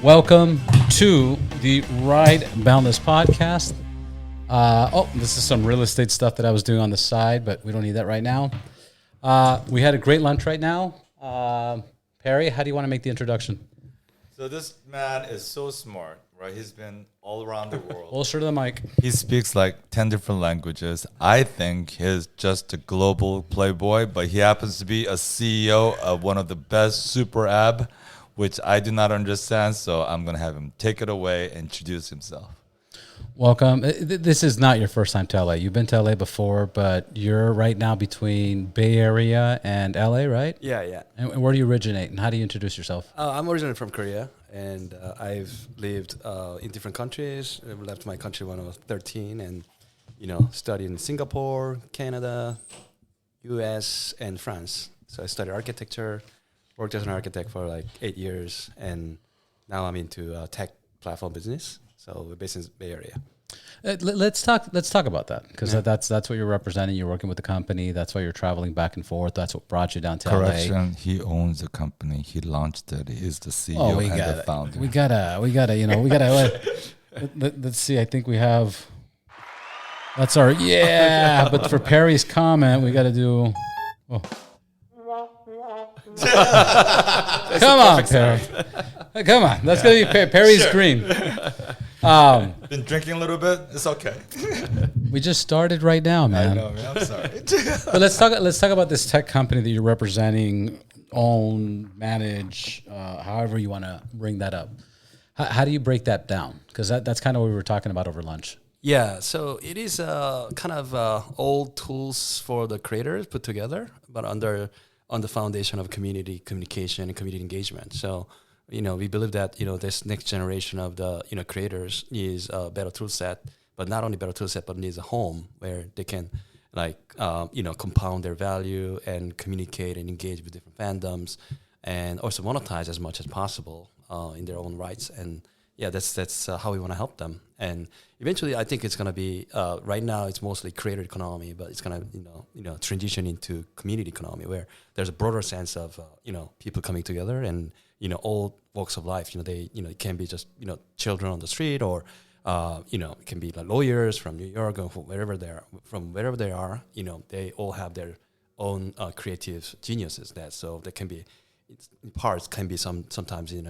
Welcome to the Ride Boundless podcast. This is some real estate stuff that I was doing on the side, but we don't need that right now. We had a great lunch right now. Perri, how do you want to make the introduction? So this man is so smart, right? He's been all around the world. Closer to the mic. He speaks like 10 different languages. I think he's just a global playboy, but he happens to be a CEO of one of the best super app, which I do not understand. So I'm going to have him take it away and introduce himself. Welcome. This is not your first time to LA. You've been to LA before, but you're right now between Bay Area and LA, right? Yeah. And where do you originate, and how do you introduce yourself? I'm originally from Korea, and I've lived in different countries. I left my country when I was 13, and studied in Singapore, Canada, U.S., and France. So I studied architecture, worked as an architect for like 8 years, and now I'm into tech platform business. So we're based in the Bay Area. Let's talk about that, because that's what you're representing. You're working with the company. That's why you're traveling back and forth. That's what brought you down to Correction, LA. he owns the company. He launched it. He's the CEO and the founder. We gotta. Let's see. I think we have. That's our But for Perri's comment, we got to do. Oh. Come on, Perri. Come on. That's gonna be Perri's green. Been drinking a little bit. It's okay. We just started right now, man. I know, man. I'm sorry. But let's talk about this tech company that you're representing, own, manage, however you want to bring that up. How do you break that down? Because that's kind of what we were talking about over lunch. Yeah, so it is kind of old tools for the creators put together, but on the foundation of community communication and community engagement. So we believe that this next generation of the creators needs a better tool set, but not only better tool set, but needs a home where they can compound their value and communicate and engage with different fandoms, and also monetize as much as possible in their own rights. And that's how we want to help them. And eventually, I think it's going to be right now it's mostly creator economy, but it's going to transition into community economy where there's a broader sense of people coming together and all walks of life. It can be just children on the street, or it can be like lawyers from New York or from wherever they are. They all have their own creative geniuses. So they can be. In parts can be sometimes in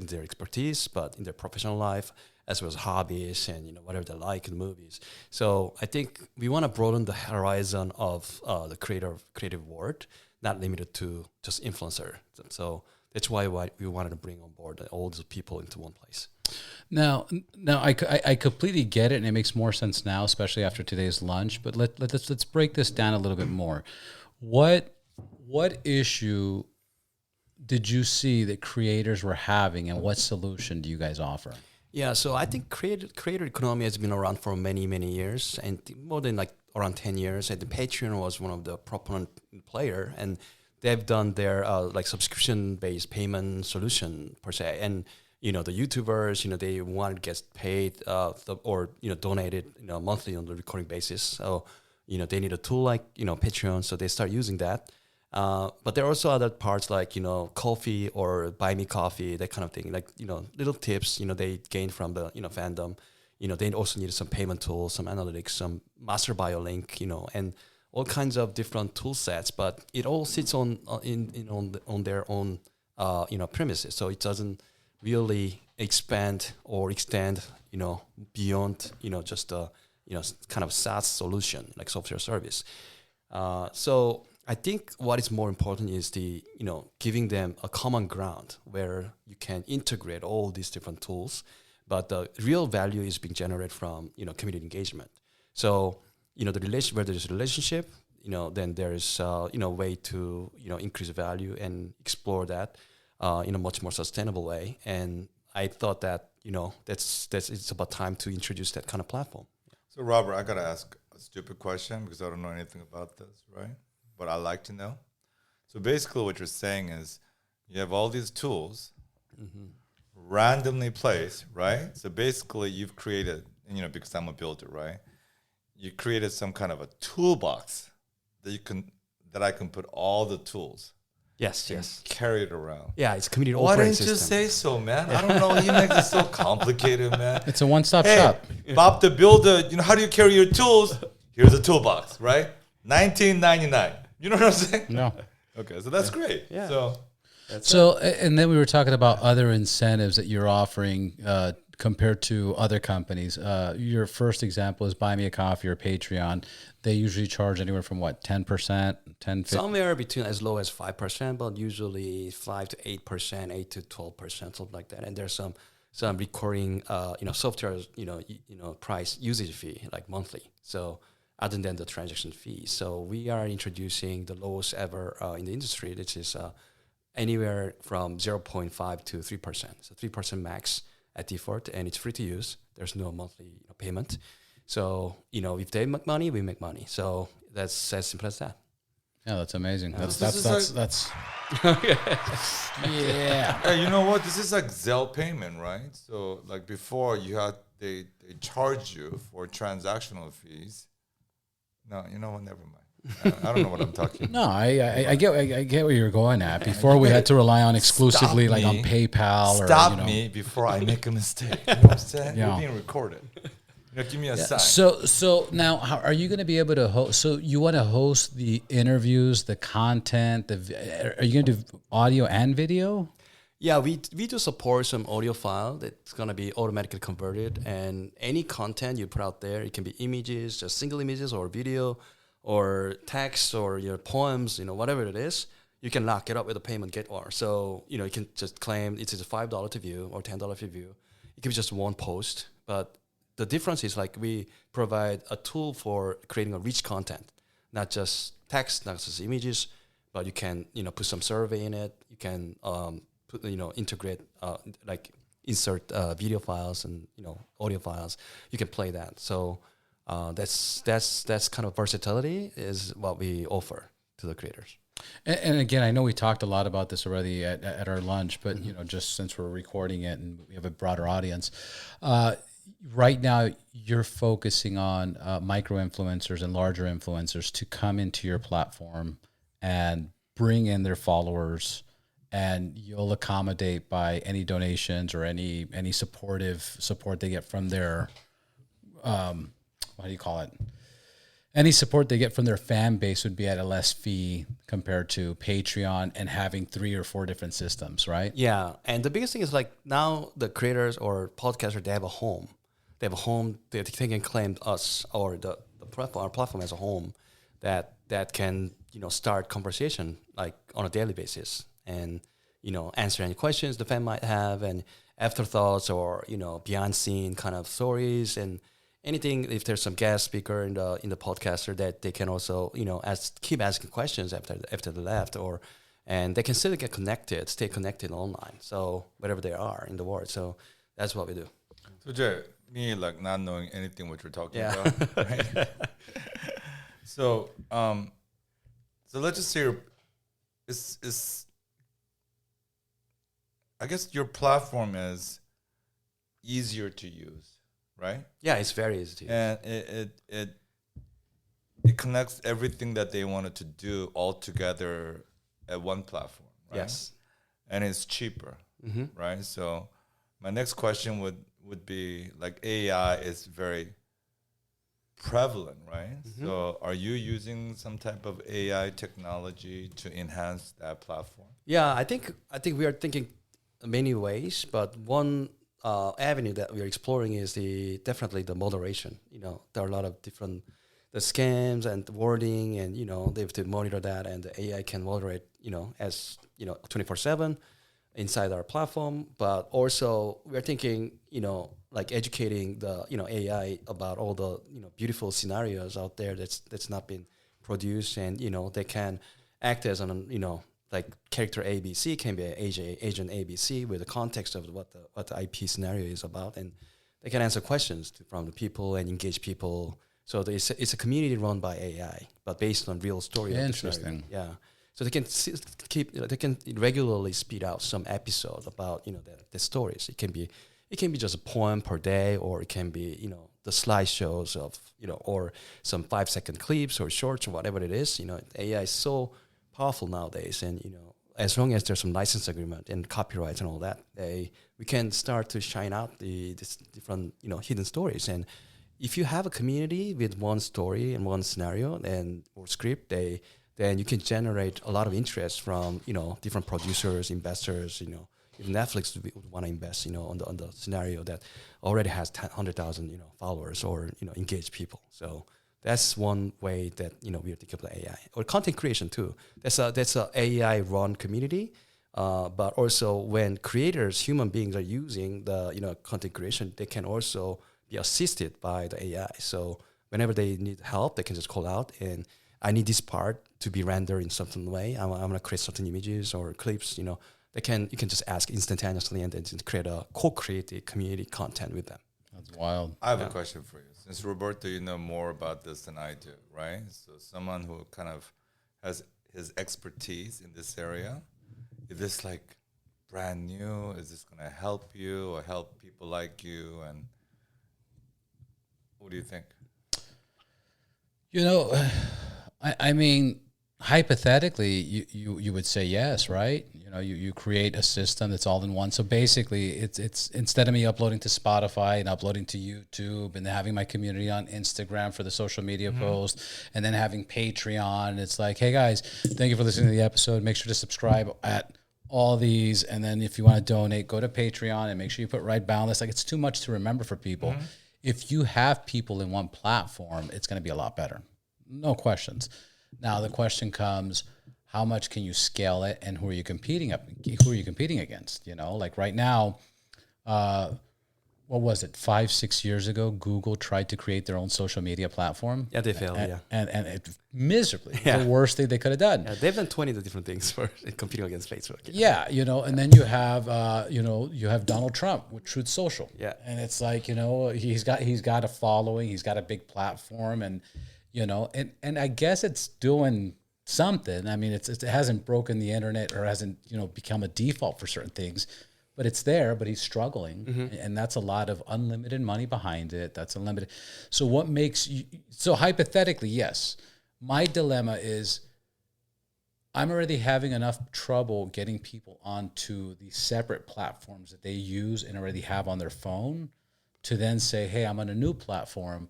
their expertise, but in their professional life as well as hobbies and whatever they like in movies. So I think we want to broaden the horizon of the creative world, not limited to just influencer. So that's why we wanted to bring on board all these people into one place. Now I completely get it, and it makes more sense now, especially after today's lunch. But let's break this down a little bit more. What issue did you see that creators were having, and what solution do you guys offer? Yeah, so I think creator economy has been around for many, many years, and more than around 10 years. And the Patreon was one of the proponent player, and they've done their subscription-based payment solution per se. And the YouTubers, they want to get paid or donated monthly on the recurring basis. So they need a tool like Patreon, so they start using that. But there are also other parts like, coffee or buy me coffee, that kind of thing. Like, little tips, they gain from the, fandom. They also need some payment tools, some analytics, some master bio link, and all kinds of different tool sets. But it all sits on their own, premises. So it doesn't really expand or extend, beyond, just a, kind of SaaS solution, like software service. So I think what is more important is giving them a common ground where you can integrate all these different tools, but the real value is being generated from community engagement. So where there's a relationship, then there is way to increase value and explore that in a much more sustainable way. And I thought that that's it's about time to introduce that kind of platform. So Robert, I gotta ask a stupid question because I don't know anything about this, right? But I like to know. So basically what you're saying is you have all these tools randomly placed, right? So basically you've created, because I'm a builder, right? You created some kind of a toolbox that I can put all the tools. Yes, and yes. carry it around. Yeah, it's community Why operating didn't you system. say so, man? I don't know. He makes it so complicated, man. It's a one-stop Hey, shop. Bob the Builder, how do you carry your tools? Here's a toolbox, right? $19.99. You know what I'm saying? No. Okay, so that's great. Yeah. So And then we were talking about other incentives that you're offering compared to other companies. Your first example is Buy Me a Coffee or Patreon. They usually charge anywhere from what, 10%, 10, 50? Somewhere between as low as 5%, but usually 5 to 8%, 8 to 12%, something like that. And there's some recurring, software, price usage fee, like monthly. So other than the transaction fee. So we are introducing the lowest ever in the industry, which is anywhere from 0.5 to 3%. So 3% max at default, and it's free to use. There's no monthly payment. So, if they make money, we make money. So that's as simple as that. Yeah, that's amazing. That's yeah. yeah, you know what? This is like Zelle payment, right? So like before they charge you for transactional fees. No, you know what? Never mind. I don't know what I'm talking about. No, I get where you're going at. Before we had to rely on exclusively like on PayPal Stop or me before I make a mistake. You know what I'm saying? Yeah. We're being recorded. Give me a sign. So now, how are you going to be able to host? So you want to host the interviews, the content. Are you going to do audio and video? Yeah, we do support some audio file that's going to be automatically converted, and any content you put out there, it can be images, just single images, or video, or text, or your poems, whatever it is, you can lock it up with a payment gateway. So, you can just claim it's a $5 to view or $10 to view. It can be just one post, but the difference is like we provide a tool for creating a rich content, not just text, not just images, but you can, put some survey in it. You can, integrate, insert video files and, audio files. You can play that. So that's kind of versatility is what we offer to the creators. And again, I know we talked a lot about this already at our lunch, but just since we're recording it and we have a broader audience, right now you're focusing on micro influencers and larger influencers to come into your platform and bring in their followers, and you'll accommodate by any donations or any support they get from their what do you call it? Any support they get from their fan base would be at a less fee compared to Patreon and having 3 or 4 different systems, right? Yeah, and the biggest thing is like now the creators or podcasters, they have a home. They have a home. They can claim us or the platform, our platform as a home that can start conversation like on a daily basis and answer any questions the fan might have and afterthoughts or behind scene kind of stories and anything. If there's some guest speaker in the podcaster that they can also keep asking questions after they left and they can still stay connected online. So wherever they are in the world. So that's what we do. So Jae, me like not knowing anything what you're talking Yeah. about, right? So let's just say it's I guess your platform is easier to use, right? Yeah, it's very easy to use. And it connects everything that they wanted to do all together at one platform, right? Yes. And it's cheaper, right? So my next question would be like AI is very prevalent, right? So are you using some type of AI technology to enhance that platform? Yeah, I think we are thinking many ways, but one avenue that we are exploring is definitely the moderation. There are a lot of different the scams and the wording, and they have to monitor that, and the AI can moderate, as 24/7 inside our platform. But also we are thinking, like educating the AI about all the beautiful scenarios out there that's not been produced, and they can act as an like character ABC can be agent ABC with the context of what the IP scenario is about, and they can answer questions from the people and engage people. So it's a community run by AI, but based on real story. Interesting. Yeah. So they can they can regularly speed out some episodes about the stories. It can be just a poem per day, or it can be the slideshows of or some 5-second clips or shorts or whatever it is. AI is so powerful nowadays, and as long as there's some license agreement and copyrights and all that, we can start to shine out this different hidden stories. And if you have a community with one story and one scenario and or script, then you can generate a lot of interest from different producers, investors. If Netflix would want to invest on the scenario that already has 100,000 followers or engaged people. So that's one way that we are thinking about AI or content creation too. That's a AI run community, but also when creators, human beings, are using the content creation, they can also be assisted by the AI. So whenever they need help, they can just call out and I need this part to be rendered in certain way. I'm gonna create certain images or clips. You can just ask instantaneously and then just co-create a community content with them. That's wild. I have a question for you. Since Roberto, you know more about this than I do, right? So someone who kind of has his expertise in this area, is this like brand new? Is this going to help you or help people like you? And what do you think? I mean, hypothetically, you would say yes, right? You create a system that's all in one. So basically, it's instead of me uploading to Spotify and uploading to YouTube and then having my community on Instagram for the social media post and then having Patreon, it's like, hey guys, thank you for listening to the episode. Make sure to subscribe at all these, and then if you want to donate, go to Patreon and make sure you put right Boundless. Like, it's too much to remember for people. If you have people in one platform, it's going to be a lot better. No questions. Now the question comes, how much can you scale it and who are you competing against? Like right now, what was it, 5-6 years ago, Google tried to create their own social media platform. Yeah, they failed, And it miserably. The worst thing they could have done. Yeah, they've done 20 different things for competing against Facebook. Yeah, and then you have Donald Trump with Truth Social. Yeah. And it's like, he's got a following, he's got a big platform, and and I guess it's doing something. I mean, it hasn't broken the internet or hasn't, become a default for certain things, but it's there, but he's struggling. And that's a lot of unlimited money behind it. That's unlimited. So what makes you, so hypothetically, yes, my dilemma is I'm already having enough trouble getting people onto the separate platforms that they use and already have on their phone to then say, hey, I'm on a new platform.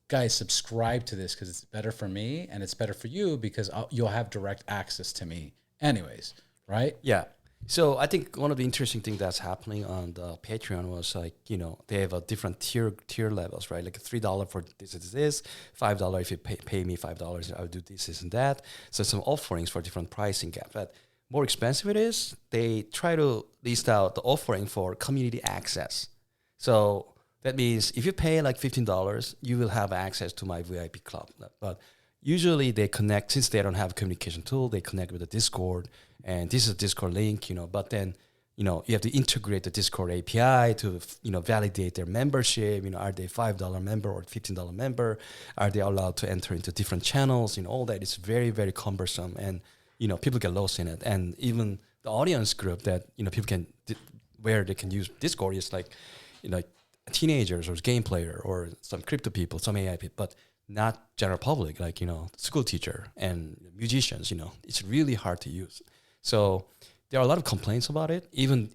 Guys, subscribe to this because it's better for me and it's better for you because you'll have direct access to me anyways, right? Yeah. So I think one of the interesting things that's happening on the Patreon was like, they have a different tier levels, right? Like $3 for this, $5 if you pay me $5, I'll do this and that. So some offerings for different pricing gap. But more expensive it is, they try to list out the offering for community access. So that means if you pay like $15, you will have access to my VIP club. But usually they connect, since they don't have a communication tool, they connect with the Discord, and this is a Discord link, but then, you have to integrate the Discord API to, validate their membership. Are they $5 member or $15 member? Are they allowed to enter into different channels? All that is very, very cumbersome, and, people get lost in it. And even the audience group that, people can, where they can use Discord is like, teenagers or game player or some crypto people, some AI people, but not general public, like, school teacher and musicians, it's really hard to use. So there are a lot of complaints about it, even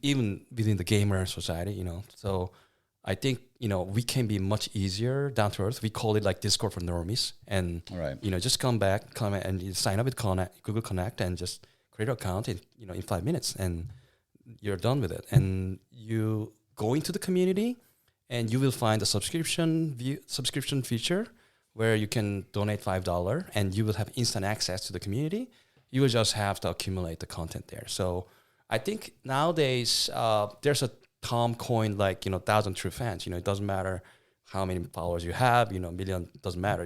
within the gamer society, So I think, we can be much easier down to earth. We call it like Discord for normies. And, right. Just come and you sign up with Google Connect and just create an account in 5 minutes and you're done with it. And you go into the community and you will find a subscription feature where you can donate $5 and you will have instant access to the community. You will just have to accumulate the content there. So I think nowadays there's a term coined like, 1,000 true fans. It doesn't matter how many followers you have, million, doesn't matter.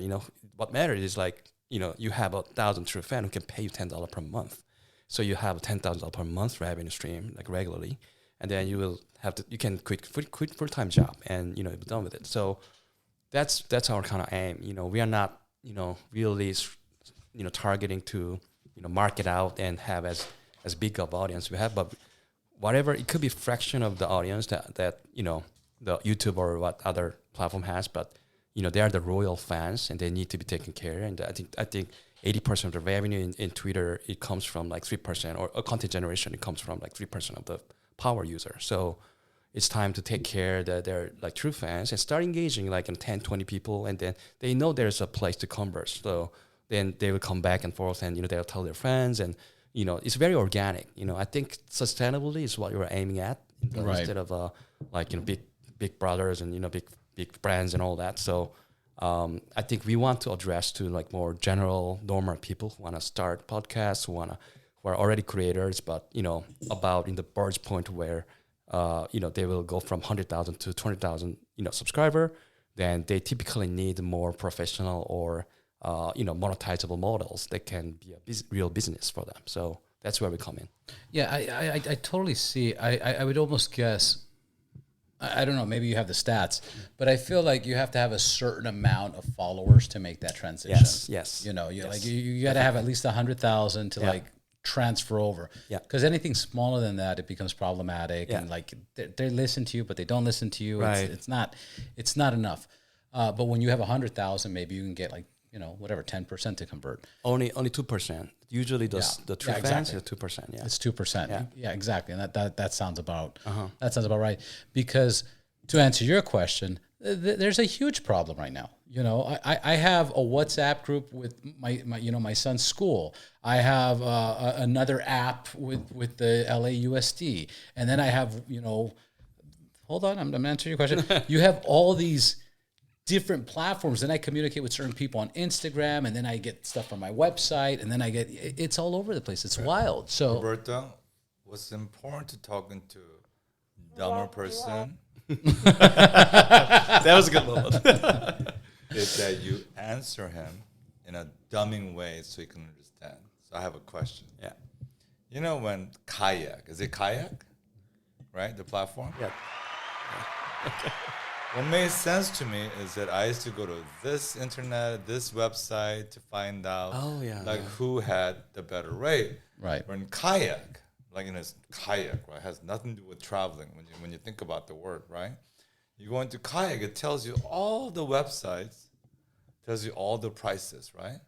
What matters is like, you have 1,000 true fans who can pay you $10 per month. So you have a $10,000 per month revenue stream like regularly. And then you can quit full-time job and, be done with it. So that's our kind of aim. We are not, really, targeting to, market out and have as big of audience we have, but whatever, it could be fraction of the audience that the YouTube or what other platform has, but, they are the royal fans and they need to be taken care of. And I think 80% of the revenue in Twitter, it comes from like 3%, or content generation, it comes from like 3% of the power user. So it's time to take care that they're like true fans and start engaging like in 10, 20 people. And then they know there's a place to converse. So then they will come back and forth and, they'll tell their friends, and, it's very organic. I think sustainability is what you're aiming at, Right. instead of like, big brothers and, big brands and all that. So I think we want to address to like more general, normal people who want to start podcasts, who are already creators, but, about in the Bird's point where, they will go from 100,000 to 20,000, subscriber. Then they typically need more professional or, monetizable models that can be a real business for them. So that's where we come in. Yeah, I totally see. I would almost guess, I don't know, maybe you have the stats, but I feel like you have to have a certain amount of followers to make that transition. Yes. You got to have at least 100,000 to like transfer over. Yeah. Because anything smaller than that, it becomes problematic. Yeah. And like they listen to you, but they don't listen to you. Right. It's not enough. But when you have 100,000, maybe you can get like, whatever, 10% to convert. Only 2%. Usually the true fans exactly. is 2%. Yeah. It's 2%. Yeah, exactly. And that sounds about that sounds about right. Because to answer your question, there's a huge problem right now. I have a WhatsApp group with my son's school. I have another app with the LAUSD, and then I have hold on, I'm answering your question. You have all these different platforms, and I communicate with certain people on Instagram, and then I get stuff from my website, and then it's all over the place. It's wild. So Roberto, what's important to talking to a dumber person That was a good moment. is that you answer him in a dumbing way so he can understand. So I have a question. Yeah. When Kayak, is it Kayak? Right? The platform? Yeah. What made sense to me is that I used to go to this internet, this website to find out who had the better rate. Right. When Kayak, it's Kayak, right? It has nothing to do with traveling when you think about the word, right? You go into Kayak, it tells you all the websites, tells you all the prices, right?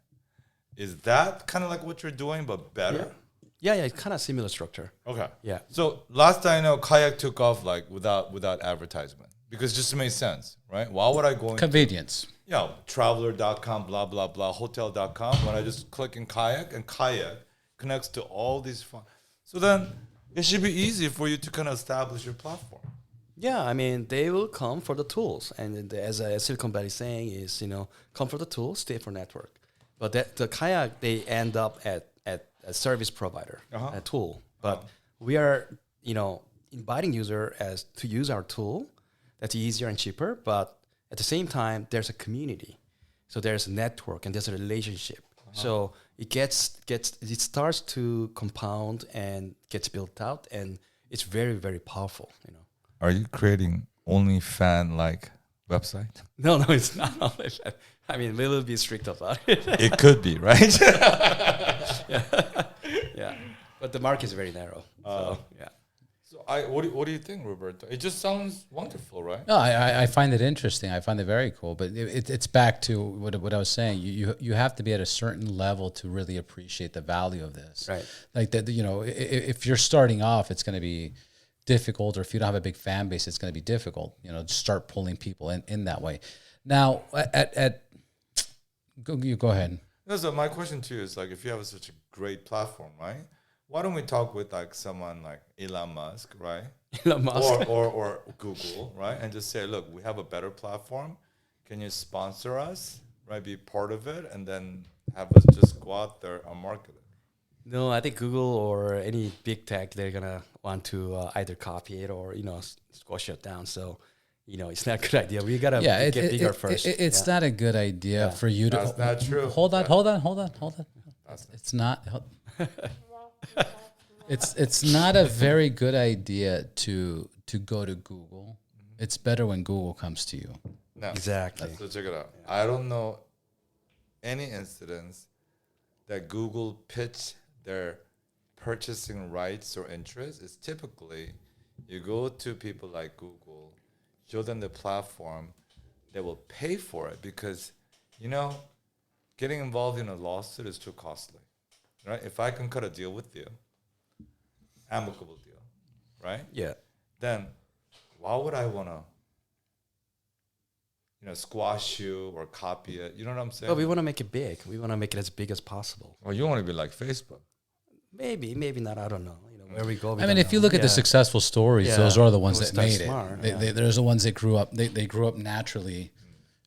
Is that kind of like what you're doing, but better? Yeah, it's kind of similar structure. Okay. Yeah. So last I know, Kayak took off without advertisement because it just made sense, right? Why would I go into convenience. traveler.com, blah, blah, blah, hotel.com when I just click in Kayak, and Kayak connects to all these. So then it should be easy for you to kind of establish your platform. Yeah, I mean, they will come for the tools. And as Silicon Valley saying is, come for the tools, stay for network. But the Kayak, they end up at a service provider, a tool. But we are, inviting user as to use our tool. That's easier and cheaper. But at the same time, there's a community. So there's a network and there's a relationship. So it starts to compound and gets built out, and it's very, very powerful, Are you creating only fan-like website? No, it's not only that. I mean, we will be strict about it. It could be, right? Yeah. But the market is very narrow. So what do you think, Roberto? It just sounds wonderful, right? No, I find it interesting. I find it very cool. But it's back to what I was saying. You have to be at a certain level to really appreciate the value of this. Right. Like that, if you're starting off, it's going to be difficult, or if you don't have a big fan base, it's going to be difficult. Start pulling people in that way. Now, go ahead. No, so my question to you is if you have such a great platform, right? Why don't we talk with someone like Elon Musk, right? Elon Musk. or Google, right? And just say, look, we have a better platform. Can you sponsor us, right? Be part of it, and then have us just go out there and market it. No, I think Google or any big tech, they're gonna want to either copy it or squash it down. So, it's not a good idea. We gotta get bigger first. It's not a good idea for you to. That's not true. Hold on. It's not. It's not a very good idea to go to Google. It's better when Google comes to you. No, exactly. So check it out. I don't know any incidents that Google pitched their purchasing rights or interests. It's typically you go to people like Google, show them the platform, they will pay for it because, getting involved in a lawsuit is too costly, right? If I can cut a deal with you, amicable deal, right? Yeah. Then why would I want to, squash you or copy it? You know what I'm saying? But we want to make it big. We want to make it as big as possible. Well, you want to be like Facebook. Maybe not. I don't know. Where we go. I mean, if you look at the successful stories, those are the ones that made smart, it. There's the ones that grew up. They grew up naturally,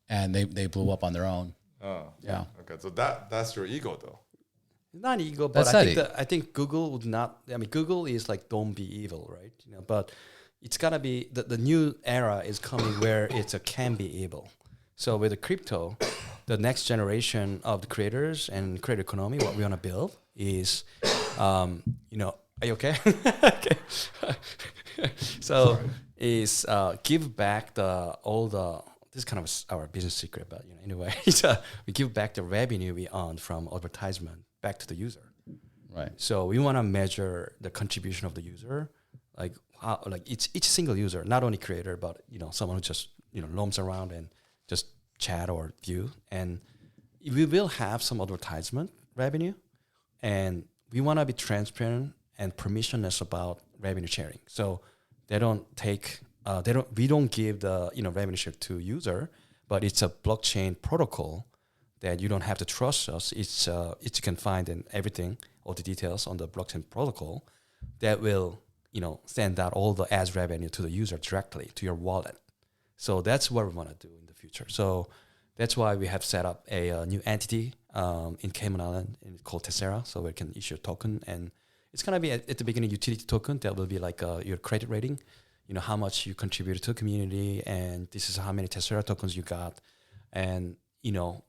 and they blew up on their own. Oh, yeah. Okay, so that's your ego, though. Not ego, but I think Google would not. I mean, Google is like don't be evil, right? But it's gotta be the new era is coming where it's a can be evil. So with the crypto, the next generation of the creators and creator economy, what we want to build is, are you okay? Okay. So is give back this is kind of our business secret, but anyway, we give back the revenue we earned from advertisement back to the user. Right. So we want to measure the contribution of the user, like how, like each single user, not only creator, but someone who just roams around and just chat or view, and we will have some advertisement revenue, and we want to be transparent and permissionless about revenue sharing. So we don't give the revenue share to user, but it's a blockchain protocol that you don't have to trust us. It's you can find in everything, all the details on the blockchain protocol that will send out all the ads revenue to the user directly to your wallet. So that's what we want to do in the future. So that's why we have set up a new entity in Cayman Island called Tessera, so we can issue a token, and it's gonna be at the beginning utility token that will be like your credit rating, how much you contributed to the community, and this is how many Tessera tokens you got, and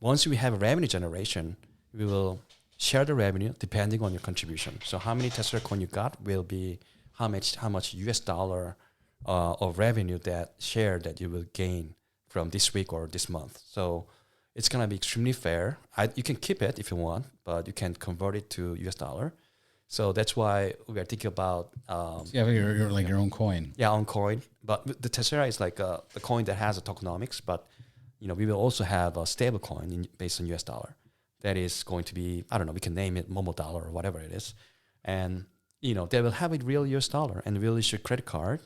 once we have a revenue generation, we will share the revenue depending on your contribution. So how many Tessera coin you got will be how much US dollar of revenue that you will gain from this week or this month. So it's gonna be extremely fair. You can keep it if you want, but you can convert it to US dollar. So that's why we are thinking about you're like your own coin. Yeah, own coin. But the Tessera is like a coin that has a tokenomics, but we will also have a stable coin based on US dollar. That is going to be, I don't know, we can name it Momo Dollar or whatever it is. And they will have a real US dollar and will issue credit card.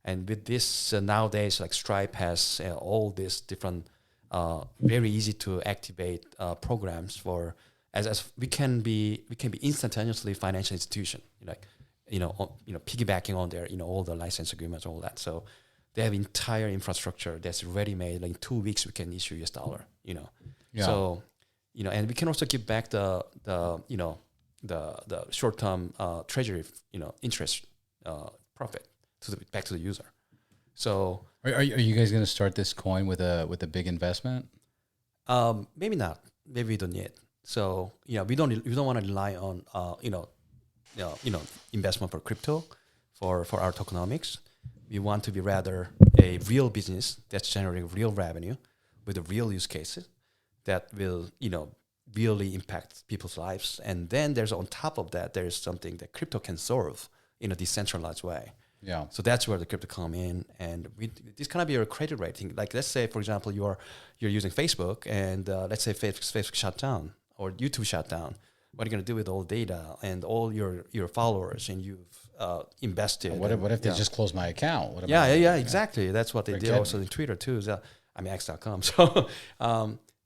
And with this nowadays, like Stripe has all these different, very easy to activate programs for as we can be instantaneously financial institution, piggybacking on their all the license agreements, all that. So they have entire infrastructure that's ready made. Like in 2 weeks, we can issue US dollar. Yeah. So and we can also give back the short-term treasury, interest profit back to the user. So are you guys going to start this coin with a big investment? Maybe not. Maybe we don't yet. So we don't want to rely on investment for crypto for our tokenomics. We want to be rather a real business that's generating real revenue with the real use cases that will really impact people's lives. And then there's on top of that, there's something that crypto can solve in a decentralized way. Yeah. So that's where the crypto come in, and this kind of be your credit rating. Like let's say, for example, you're using Facebook, and let's say Facebook shut down or YouTube shut down. What are you going to do with all the data and all your followers, and you've invested? What if they just close my account? Exactly. That's what they did also in Twitter too. X.com.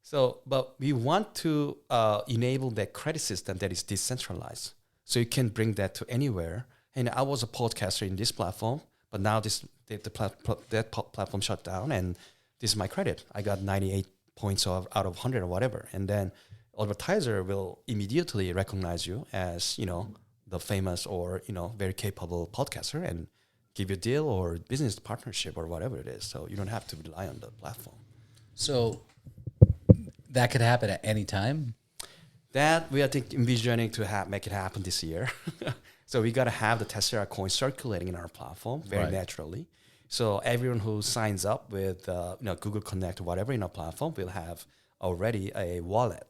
So, but we want to enable that credit system that is decentralized, so you can bring that to anywhere. And I was a podcaster in this platform, but now that platform shut down, and this is my credit. I got 98 points out of 100 or whatever, and then advertiser will immediately recognize you as the famous or very capable podcaster and give you a deal or business partnership or whatever it is. So you don't have to rely on the platform. So that could happen at any time? That we are envisioning to make it happen this year. So we got to have the Tessera coin circulating in our platform very naturally. So everyone who signs up with Google Connect or whatever in our platform will have already a wallet,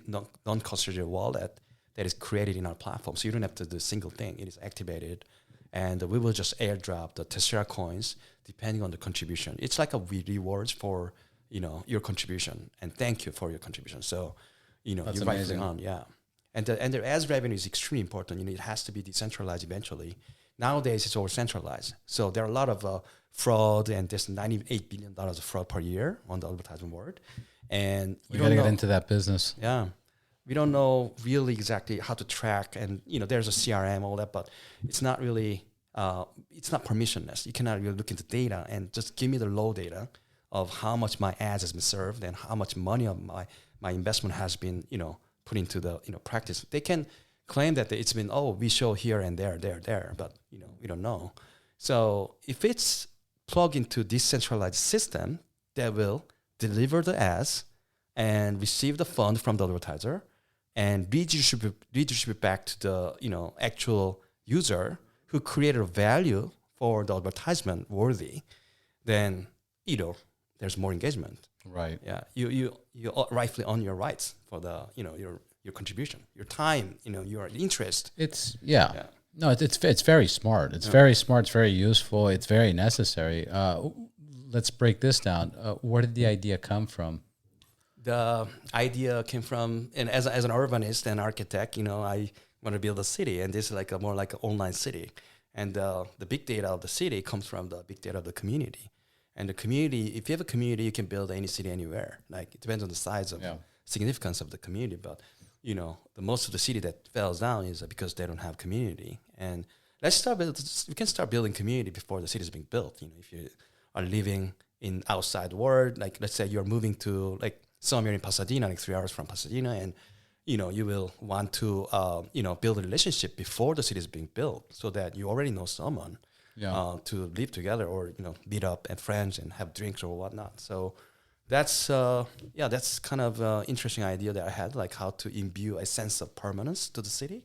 non-custodial wallet that is created in our platform. So you don't have to do a single thing. It is activated. And we will just airdrop the Tessera coins depending on the contribution. It's like a rewards for your contribution, and thank you for your contribution. So That's you rightfully amazing. on, yeah. And the ads revenue is extremely important. It has to be decentralized eventually. Nowadays, it's all centralized. So there are a lot of fraud, and there's $98 billion of fraud per year on the advertising world. And We got to get into that business. yeah, we don't know really exactly how to track, and there's a CRM, all that, but it's not really, it's not permissionless. You cannot really look into data and just give me the raw data of how much my ads has been served and how much money of my investment has been, put into the practice. They can claim that it's been, we show here and there, but we don't know. So if it's plugged into decentralized system that will deliver the ads and receive the fund from the advertiser and redistribute it back to the actual user who created a value for the advertisement worthy, then there's more engagement. Right. Yeah, you rightfully own your rights for the your contribution, your time, your interest. It's no, it's very smart. It's very smart. It's very useful. It's very necessary. Let's break this down. Where did the idea come from? The idea came from, and as an urbanist and architect, I want to build a city, and this is like more like an online city. And the big data of the city comes from the big data of the community. And the community, if you have a community, you can build any city anywhere. Like, it depends on the size of significance of the community. But, the most of the city that falls down is because they don't have community. And we can start building community before the city is being built. If you are living in outside world, like let's say you're moving to like somewhere in Pasadena, like 3 hours from Pasadena, and you will want to build a relationship before the city is being built, so that you already know someone to live together, or meet up and friends and have drinks or whatnot. So that's kind of an interesting idea that I had, like how to imbue a sense of permanence to the city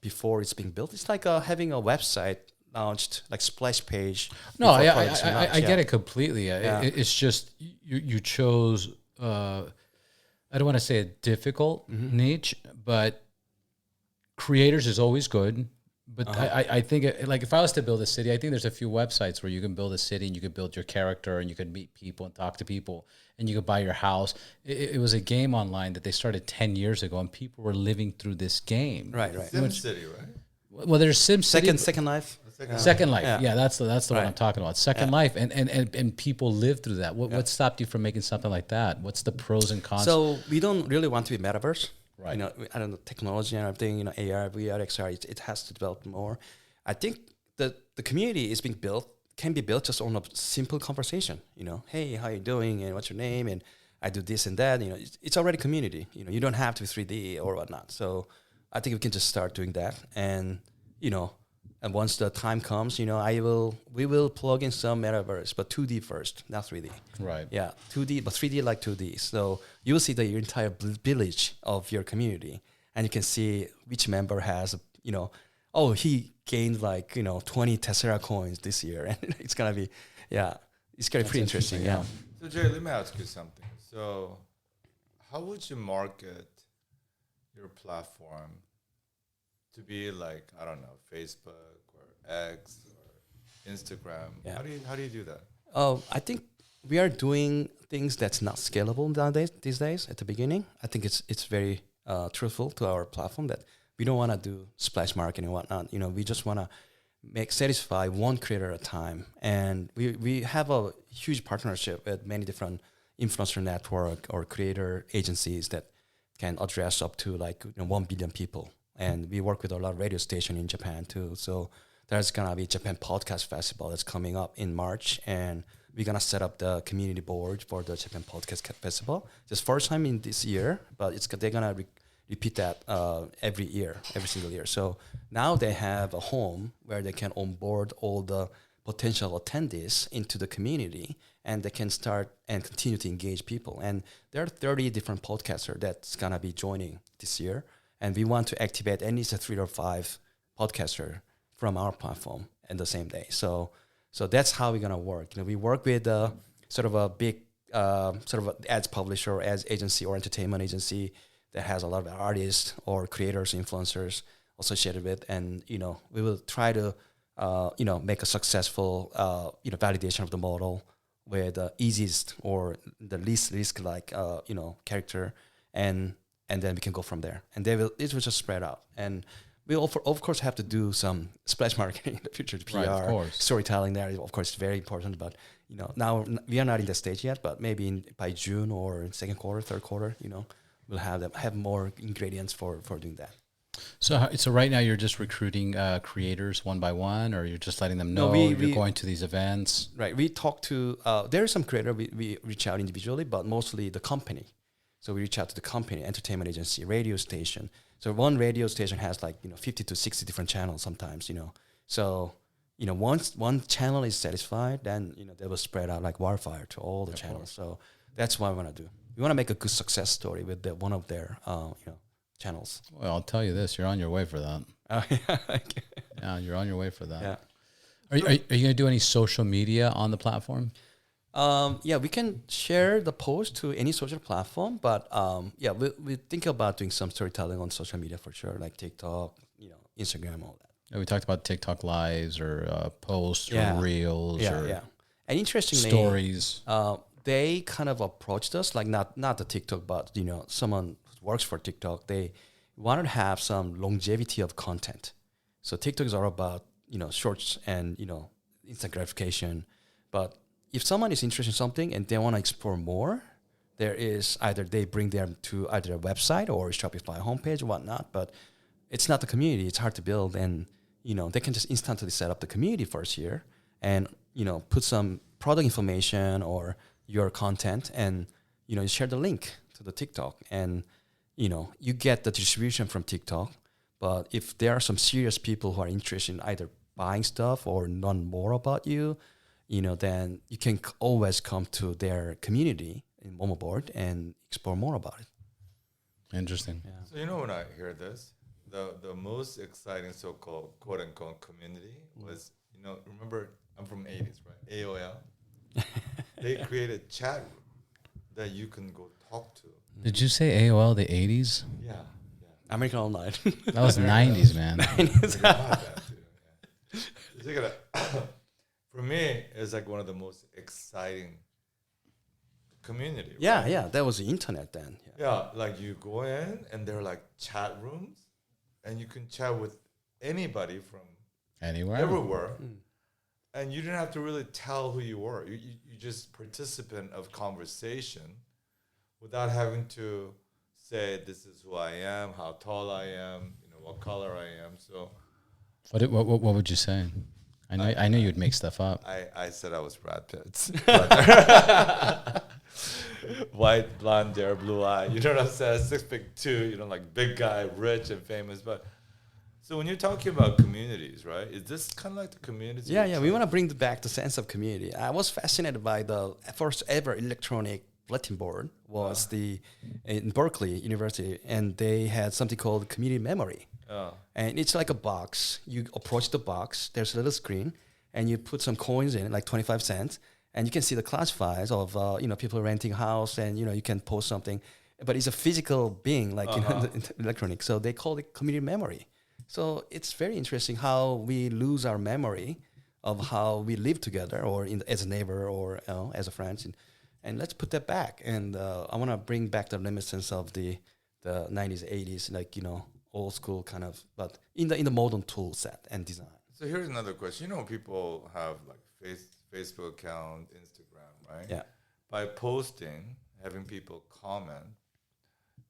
before it's being built. It's like having a website launched, like splash page. No, I get it completely. It's just you chose. I don't want to say a difficult niche, but creators is always good. But I think like if I was to build a city, I think there's a few websites where you can build a city and you could build your character and you could meet people and talk to people and you could buy your house. It was a game online that they started 10 years ago, and people were living through this game. Right. SimCity, right? Well, there's SimCity. Second Life. Second Life. Yeah, that's the Right. one I'm talking about. Second Life, and people live through that. What stopped you from making something like that? What's the pros and cons? So we don't really want to be metaverse. Right. I don't know, technology and everything, AR, VR, XR, it has to develop more. I think that the community can be built just on a simple conversation. Hey, how you doing? And what's your name? And I do this and that. It's already community. You don't have to be 3D or whatnot. So I think we can just start doing that. And, and once the time comes, we will plug in some metaverse, but 2D first, not 3D. Right. Yeah, 2D, but 3D like 2D. So you will see the entire village of your community, and you can see which member has, he gained 20 Tessera coins this year, and it's gonna be, it's gonna be pretty interesting. Yeah. So Jay, let me ask you something. So, how would you market your platform to be like, I don't know, Facebook or X or Instagram? Yeah. How do you do that? I think we are doing things that's not scalable these days. At the beginning, I think it's very truthful to our platform that we don't want to do splash marketing and whatnot. We just want to satisfy one creator at a time, and we have a huge partnership with many different influencer network or creator agencies that can address up to 1 billion people. And we work with a lot of radio station in Japan too. So there's gonna be Japan Podcast Festival that's coming up in March, and we're gonna set up the community board for the Japan Podcast Festival. It's first time in this year, but they're gonna repeat that every single year. So now they have a home where they can onboard all the potential attendees into the community, and they can start and continue to engage people. And there are 30 different podcasters that's gonna be joining this year. And we want to activate at least 3 or 5 podcaster from our platform in the same day. So that's how we're gonna work. We work with sort of a big ads publisher or ads agency or entertainment agency that has a lot of artists or creators, influencers associated with, and we will try to make a successful validation of the model with the easiest or the least risk character, and and then we can go from there. And it will just spread out. And we of course have to do some splash marketing in the future, PR, Right, of course. storytelling there, of course, is very important. But now we are not in the stage yet. But maybe by June or second quarter, third quarter, we'll have more ingredients for doing that. So right now you're just recruiting creators one by one, or you're just letting them know you're going to these events? Right. We talk to there are some creator we reach out individually, but mostly the company. So we reach out to the company, entertainment agency, radio station. So one radio station has 50 to 60 different channels sometimes. So once one channel is satisfied, then they will spread out like wildfire to all the channels. So that's what we want to do. We want to make a good success story with one of their channels. Well, I'll tell you this: you're on your way for that. Yeah. Yeah, you're on your way for that. Yeah. Are you going to do any social media on the platform? Yeah, we can share the post to any social platform, but we think about doing some storytelling on social media for sure, like TikTok, Instagram, all that. Yeah, we talked about TikTok lives or posts or reels or And interestingly, stories. They kind of approached us, like not the TikTok, but someone who works for TikTok. They wanted to have some longevity of content. So TikTok is all about shorts and instant gratification, but if someone is interested in something and they want to explore more, there is either they bring them to either a website or a Shopify homepage or whatnot, but it's not the community. It's hard to build, and they can just instantly set up the community first year and put some product information or your content, and you share the link to the TikTok, and you get the distribution from TikTok. But if there are some serious people who are interested in either buying stuff or learn more about you, then you can always come to their community in Momo Board and explore more about it. Interesting. Yeah. So when I hear this, the most exciting so-called quote-unquote community was, remember, I'm from 80s, right? AOL. They created chat room that you can go talk to. Did you say AOL the 80s? Yeah. American Online. That was 90s, man. For me, it's like one of the most exciting community. Right? Yeah, that was the internet then. Yeah, like you go in and there are like chat rooms, and you can chat with anybody from everywhere. And you didn't have to really tell who you were. You just participant of conversation without having to say, this is who I am, how tall I am, what color I am. So What would you say? I know you'd make stuff up. I said I was Brad Pitt. White, blonde hair, blue eye. You know what I'm saying? 6'2", like big guy, rich and famous. But so when you're talking about communities, right? Is this kind of like the community? Yeah. We want to bring back the sense of community. I was fascinated by the first ever electronic bulletin board was in Berkeley University, and they had something called community memory. And it's like a box. You approach the box. There's a little screen, and you put some coins in, like 25 cents, and you can see the classifieds of people renting a house, and you can post something, but it's a physical being, like electronic. So they call it community memory. So it's very interesting how we lose our memory of how we live together, or as a neighbor, or as a friend, and let's put that back. And I want to bring back the reminiscence of the 90s, 80s, like old school kind of, but in the modern tool set and design. So here's another question. People have like Facebook account, Instagram, right? Yeah. By posting, having people comment,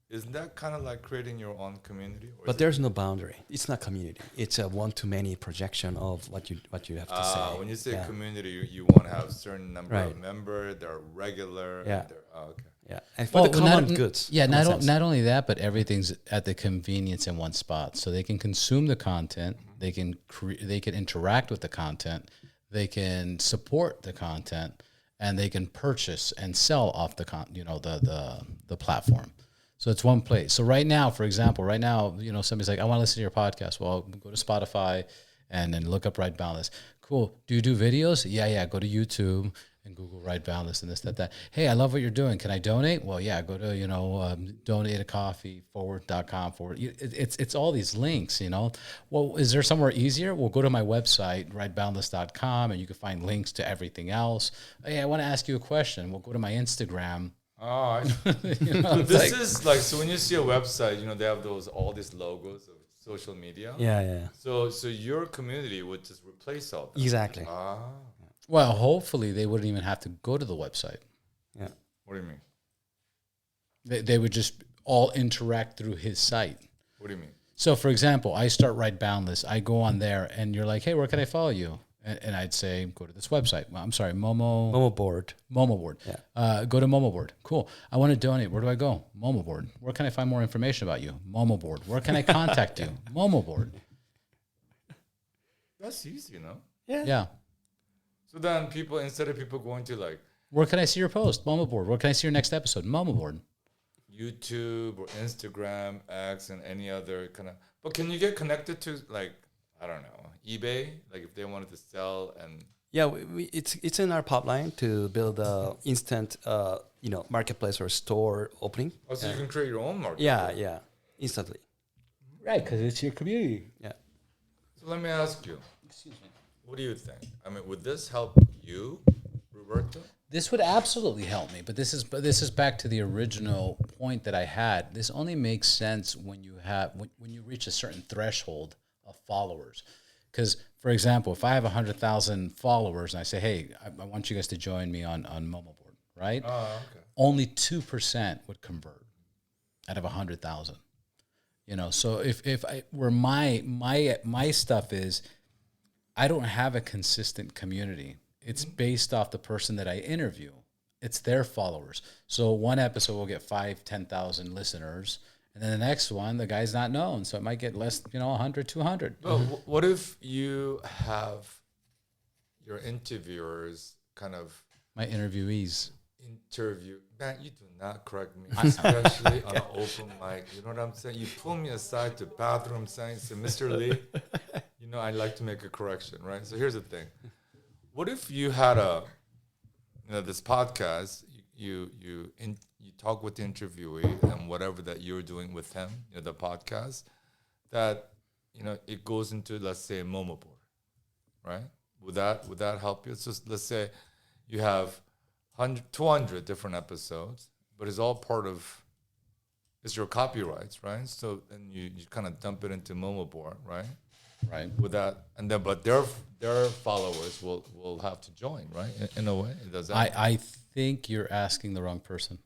isn't that kind of like creating your own community? But there's no boundary. It's not community. It's a one-to-many projection of what you have to say. When you say community, you want to have a certain number of members. They're regular. Yeah. Okay. Yeah, and for the common goods. Yeah, not only that, but everything's at the convenience in one spot, so they can consume the content, they can interact with the content, they can support the content, and they can purchase and sell off the the platform. So it's one place. So right now, for example, somebody's like, I want to listen to your podcast. Well, go to Spotify and then look up Right Boundless. Cool. Do you do videos? Yeah. Go to YouTube and Google Right Boundless and this, that. Hey, I love what you're doing. Can I donate? Well, yeah, go to, donateacoffee.com. It's all these links, Well, is there somewhere easier? Well, go to my website, rightboundless.com, and you can find links to everything else. Hey, I want to ask you a question. Well, go to my Instagram, Oh, You know, it's this like- is like, so when you see a website, they have all these logos of social media. Yeah. So your community would just replace all that. Exactly. well, hopefully they wouldn't even have to go to the website. Yeah. What do you mean? They would just all interact through his site. What do you mean? So, for example, I start Right Boundless. I go on there, and you're like, "Hey, where can I follow you?" And I'd say, "Go to this website." Well, I'm sorry, Momo Board. Momo Board. Yeah. Go to Momo Board. Cool. I want to donate. Where do I go? Momo Board. Where can I find more information about you? Momo Board. Where can I contact you? Momo Board. That's easy, Yeah. So then instead of people going to like Where can I see your post? Momo Board. Where can I see your next episode? Momo Board. YouTube or Instagram, X, and any other kind of, but can you get connected to like, I don't know, eBay? Like if they wanted to sell and Yeah, it's in our pipeline to build a instant, marketplace or store opening. also you can create your own market. Yeah, instantly. Right, because it's your community. Yeah. So let me ask you, what do you think? I mean, would this help you, Roberto? This would absolutely help me, but this is back to the original point that I had. This only makes sense when you reach a certain threshold of followers. Because, for example, if I have 100,000 followers and I say, "Hey, I want you guys to join me on Momo Board," right? Oh, okay. Only 2% would convert out of 100,000. So if I where my stuff is, I don't have a consistent community. It's based off the person that I interview. It's their followers. So one episode will get 10,000 listeners. And then the next one, the guy's not known. So it might get less, 100, 200. But what if you have your interviewers kind of My interviewees. interview? Man, you do not correct me, especially on an open mic. You know what I'm saying? You pull me aside to bathroom saying, so Mr. Lee, I'd like to make a correction, right? So here's the thing. What if you had this podcast, you talk with the interviewee and whatever that you're doing with him, the podcast, that, it goes into, let's say, a Momo Board, right? Would that help you? So let's say you have 200 different episodes, but it's all it's your copyrights, right? So then you kind of dump it into Momo Board, right? Right. With that, and then but their followers will have to join, right? In a way, does that? I think you're asking the wrong person.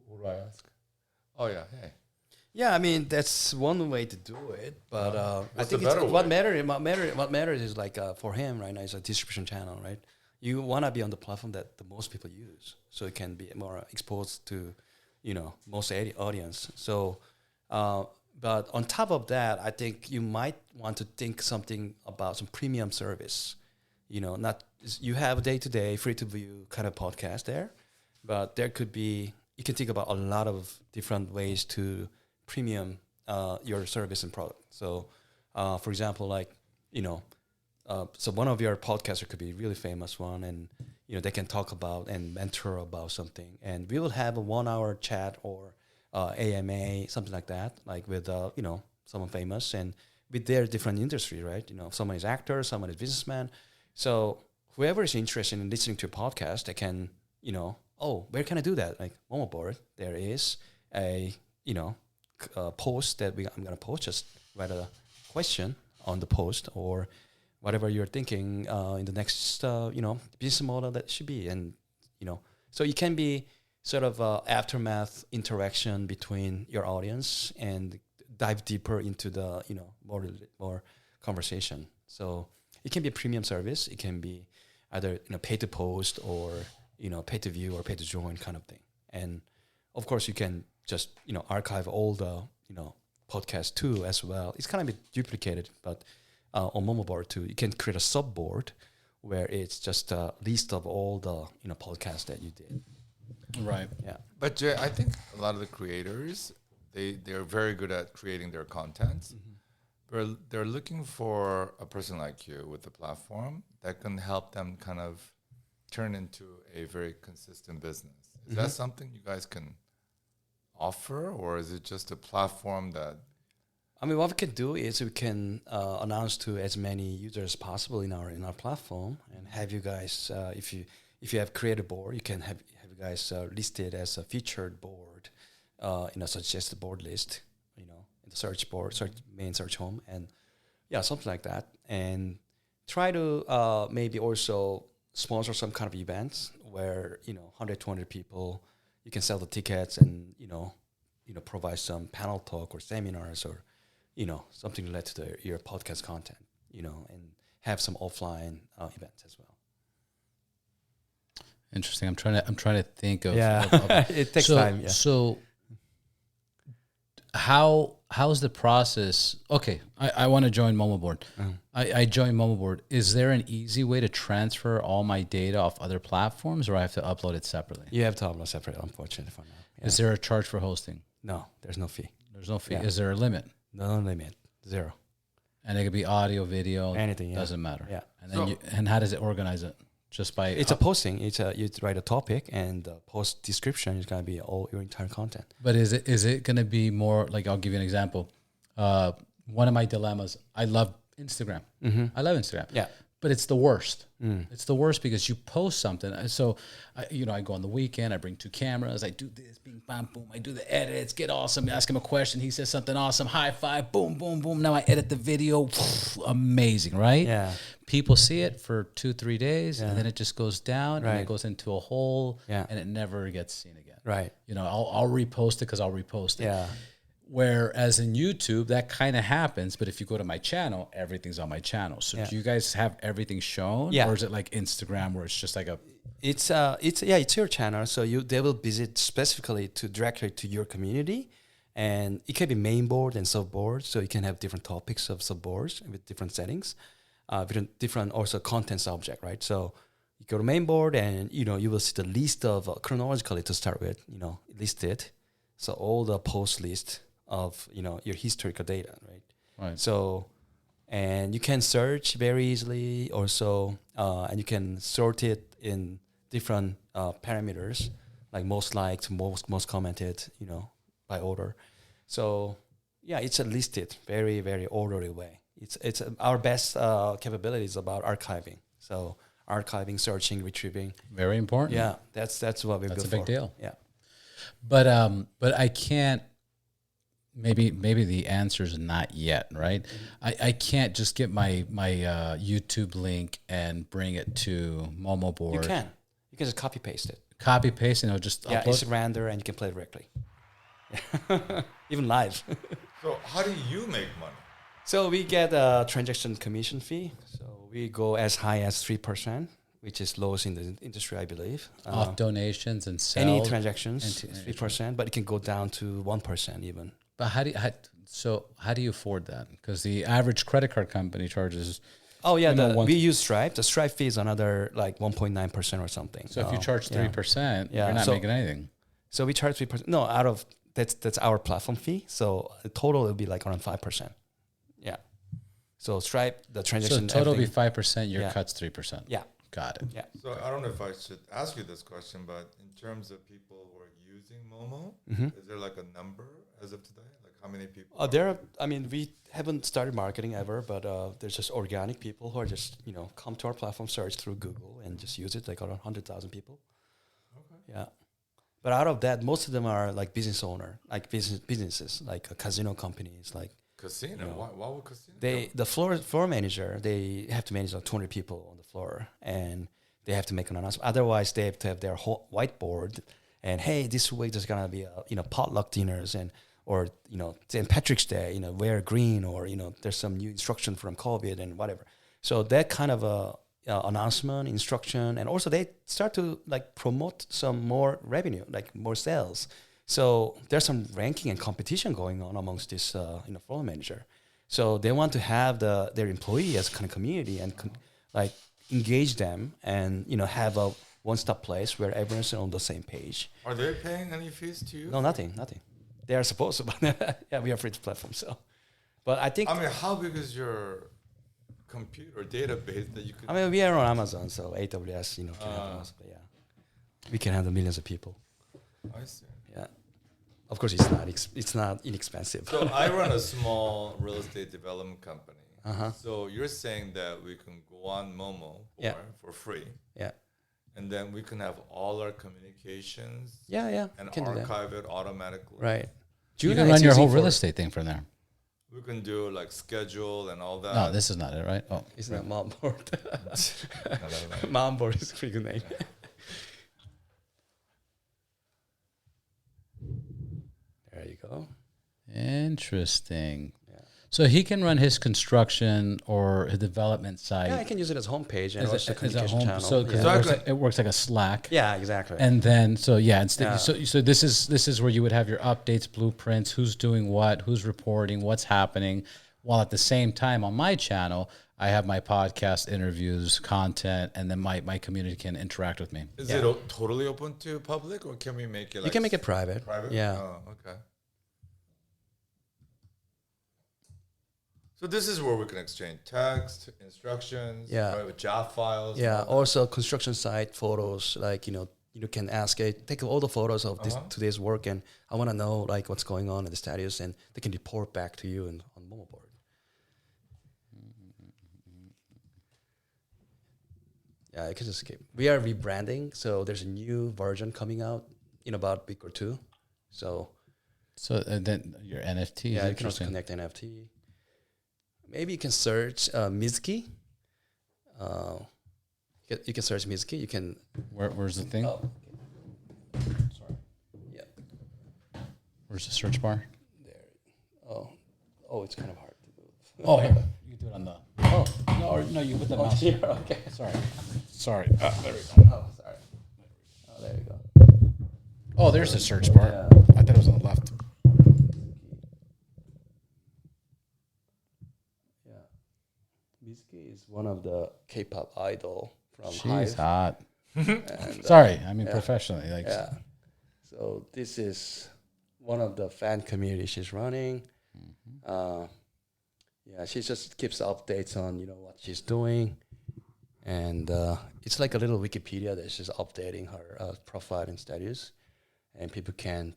What do I ask? Oh yeah, hey. Yeah, I mean that's one way to do it, but I What's think the better what way? matters is like for him right now is a distribution channel, right? You want to be on the platform that the most people use, so it can be more exposed to, most audience. So, but on top of that, I think you might want to think something about some premium service. Not you have a day-to-day free-to-view kind of podcast there, but there could be you can think about a lot of different ways to premium your service and product. So, for example, so one of your podcasters could be a really famous one, and they can talk about and mentor about something, and we will have a 1-hour chat or AMA, something like that, like with someone famous and with their different industry, right? Someone is actor, someone is businessman. So whoever is interested in listening to a podcast, they can, where can I do that? Like Momo Board, there is a post that I'm gonna post. Just write a question on the post or whatever you're thinking in the next business model that should be, and so it can be sort of aftermath interaction between your audience and dive deeper into the more conversation. So it can be a premium service. It can be either pay to post or pay to view or pay to join kind of thing. And of course you can just archive all the podcasts too as well. It's kind of duplicated, but on Momo Board too, you can create a sub board where it's just a list of all the podcasts that you did. Right. Yeah. But Jay, I think a lot of the creators they're very good at creating their content. But they're looking for a person like you with the platform that can help them kind of turn into a very consistent business. Is that something you guys can offer, or is it just a platform that? I mean, what we can do is we can announce to as many users as possible in our platform, and have you guys, if you have created a board, you can have you guys listed as a featured board, suggested board list, in the search board, main search home, and something like that, and try to maybe also sponsor some kind of events where 100, 200 people, you can sell the tickets and provide some panel talk or seminars or something related to your podcast content, and have some offline events as well. Interesting. I'm trying to think of. It takes time. Yeah. So how's the process? Okay, I want to join Momo Board. I joined Momo Board. Is there an easy way to transfer all my data off other platforms, or I have to upload it separately? You have to upload separately, unfortunately, for now. Yeah. Is there a charge for hosting? No, there's no fee. There's no fee. Yeah. Is there a limit? No limit. 0. And it could be audio, video, anything. Yeah. Doesn't matter. Yeah. And then and how does it organize it? Just by it's a posting. You write a topic, and the post description is gonna be all your entire content. But is it gonna be more like, I'll give you an example. One of my dilemmas. I love Instagram. I love Instagram. Yeah. But it's the worst. It's the worst because you post something. So, I go on the weekend. I bring 2 cameras. I do this, bing, bam, boom. I do the edits, get awesome. Ask him a question. He says something awesome. High five, boom, boom, boom. Now I edit the video. Amazing, right? Yeah. People see it for 2-3 days, and then it just goes down, and Right. it goes into a hole, Yeah. and it never gets seen again. Right. I'll repost it because I'll repost it. Yeah. Whereas in YouTube, that kind of happens. But if you go to my channel, everything's on my channel. So do you guys have everything shown? Yeah. Or is it like Instagram where it's just like a... It's your channel. So they will visit specifically directly to your community, and it can be main board and sub board. So you can have different topics of sub boards with different settings, different also content subject, right? So you go to main board, and you will see the list of chronologically to start with, listed. So all the post list of your historical data, right? Right. So, and you can search very easily also, and you can sort it in different parameters, like most liked, most commented, by order. So it's a listed very, very orderly way. It's our best capabilities about archiving. So archiving, searching, retrieving. Very important. Yeah, that's what we're. That's a big deal. Yeah. But I can't. Maybe the answer is not yet, right? I can't just get my YouTube link and bring it to Momo Board. You can just copy paste it. Copy paste and it'll just upload. It's render and you can play directly. Even live. So how do you make money? So we get a transaction commission fee. So we go as high as 3%, which is lowest in the industry, I believe. Off donations and sales. Any transactions, 3%, but it can go down to 1% even. But how do you afford that? Because the average credit card company charges. Oh yeah, we use Stripe. The Stripe fee is another like 1.9% or something. So if you charge 3%, you're not making anything. So we charge 3%. No, out of that's our platform fee. So the total will be like around 5%. Yeah. So Stripe, the transaction. So total will be 5%. Your cut's 3%. Yeah. Got it. Yeah. So I don't know if I should ask you this question, but in terms of people who are using Momo, is there like a number as of today? Like how many people? We haven't started marketing ever, but there's just organic people who are just, come to our platform, search through Google and just use it, like around 100,000 people. Okay. Yeah. But out of that, most of them are like business owner, like businesses, like casino companies, like casino. Why would casino? The floor manager, they have to manage like 200 people on the floor, and they have to make an announcement. Otherwise, they have to have their whole whiteboard, and hey, this week there's gonna be potluck dinners or St. Patrick's Day, wear green, or there's some new instruction from COVID and whatever. So that kind of announcement, instruction, and also they start to like promote some more revenue, like more sales. So there's some ranking and competition going on amongst this floor manager. So they want to have their employee as kind of community and engage them and have a one-stop place where everyone's on the same page. Are they paying any fees to you? No, nothing. They are supposed to, but we are free platform. So, but I think. How big is your computer database that you could? We are on Amazon, so AWS, can help us. But we can handle millions of people. I see. Yeah, of course it's not inexpensive. So I run a small real estate development company. Uh-huh. So you're saying that we can go on Momo for free. Yeah. and then we can have all our communications Yeah, and can do that. archive it automatically. Right. You Juna can run is your whole using real for- estate thing from there. We can do like schedule and all that. No, this is not it, right? Oh, It's not Mom Board. No. Mom Board is a pretty good name. There you go. interesting. Yeah. So he can run his construction or his development site Yeah, I can use it as homepage and as also a communication channel. So 'cause yeah. Exactly. it works like a Slack. Yeah, exactly. And then instead Yeah. so this is where you would have your updates, blueprints, who's doing what, who's reporting, what's happening, while at the same time on my channel I have my podcast interviews, content, and then my community can interact with me. Is Yeah. it totally open to public, or can we make it? Like you can make it private. private. Yeah. Oh, okay. So this is where we can exchange text, instructions, Yeah. right, with JAF files. Yeah. and all Also, construction site photos. Like you can ask it, take all the photos of this today's work, and I want to know like what's going on in the status, and they can report back to you on Momo Board. Yeah, I can just skip. We are rebranding, so there's a new version coming out in about a week or two. So Then your NFT is yeah, you can also interesting. connect NFT. Maybe you can search Mizuki. You can search Mizuki. You can. Where's the thing? Oh, sorry. Yeah. Where's the search bar? There. Oh, it's kind of hard to move. Oh, here. You can do it on the. Oh no, you put the mouse. Here, okay. Sorry. There we go. Oh, sorry. Oh, there you go. Oh, there's the search bar. Yeah. I thought it was on the left. Yeah. Mizuki is one of the K-pop idol from She's Hive. hot. And, Sorry, I mean professionally. Like, yeah. So this is one of the fan community she's running. Yeah, she just keeps updates on what she's doing, and it's like a little Wikipedia that she's updating her profile and status, and people can